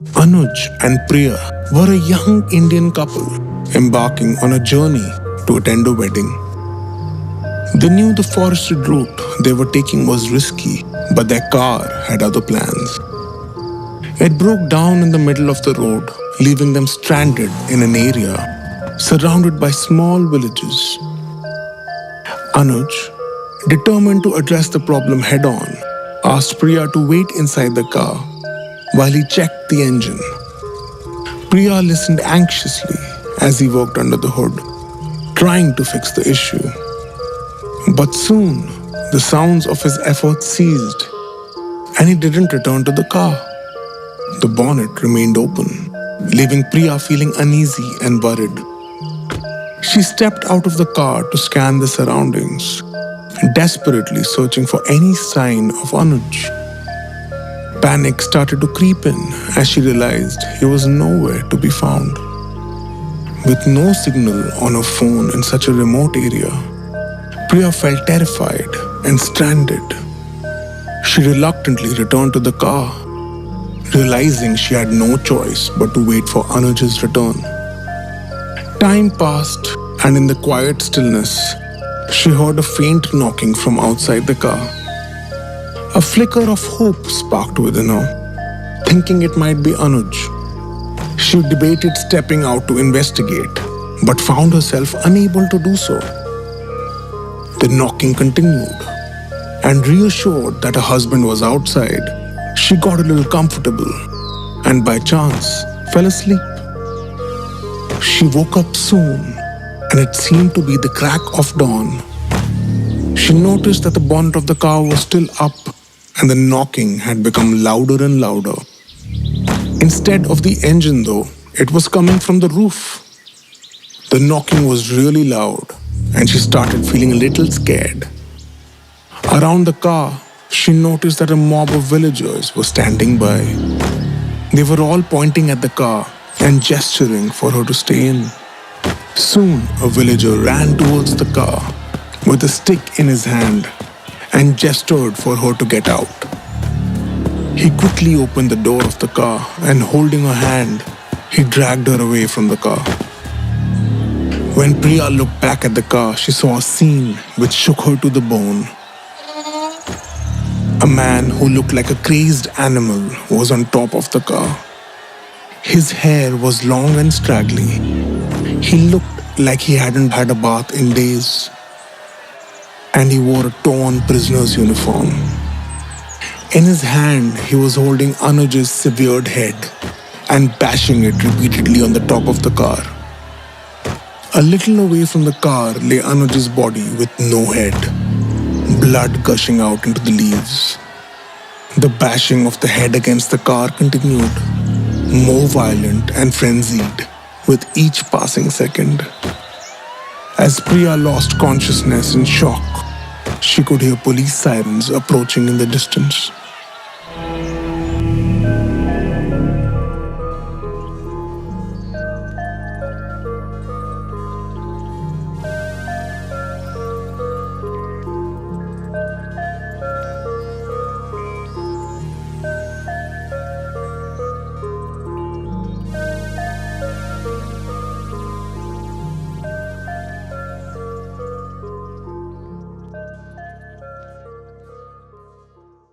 Anuj and Priya were a young Indian couple embarking on a journey to attend a wedding. They knew the forested route they were taking was risky, but their car had other plans. It broke down in the middle of the road, leaving them stranded in an area surrounded by small villages. Anuj, determined to address the problem head on, asked Priya to wait inside the car while he checked the engine. Priya listened anxiously as he worked under the hood, trying to fix the issue. But soon, the sounds of his efforts ceased, and he didn't return to the car. The bonnet remained open, leaving Priya feeling uneasy and worried. She stepped out of the car to scan the surroundings, desperately searching for any sign of Anuj. Panic started to creep in as she realized he was nowhere to be found. With no signal on her phone in such a remote area, Priya felt terrified and stranded. She reluctantly returned to the car, realizing she had no choice but to wait for Anuj's return. Time passed, and in the quiet stillness, she heard a faint knocking from outside the car. A flicker of hope sparked within her, thinking it might be Anuj. She debated stepping out to investigate, but found herself unable to do so. The knocking continued, and reassured that her husband was outside, she got a little comfortable and by chance fell asleep. She woke up soon, and it seemed to be the crack of dawn. She noticed that the bonnet of the car was still up and the knocking had become louder and louder. Instead of the engine, though, it was coming from the roof. The knocking was really loud, and she started feeling a little scared. Around the car, she noticed that a mob of villagers were standing by. They were all pointing at the car and gesturing for her to stay in. Soon, a villager ran towards the car with a stick in his hand and gestured for her to get out. He quickly opened the door of the car and, holding her hand, he dragged her away from the car. When Priya looked back at the car, she saw a scene which shook her to the bone. A man who looked like a crazed animal was on top of the car. His hair was long and straggly. He looked like he hadn't had a bath in days. And he wore a torn prisoner's uniform. In his hand, he was holding Anuj's severed head and bashing it repeatedly on the top of the car. A little away from the car lay Anuj's body with no head, blood gushing out into the leaves. The bashing of the head against the car continued, more violent and frenzied with each passing second. As Priya lost consciousness in shock, she could hear police sirens approaching in the distance.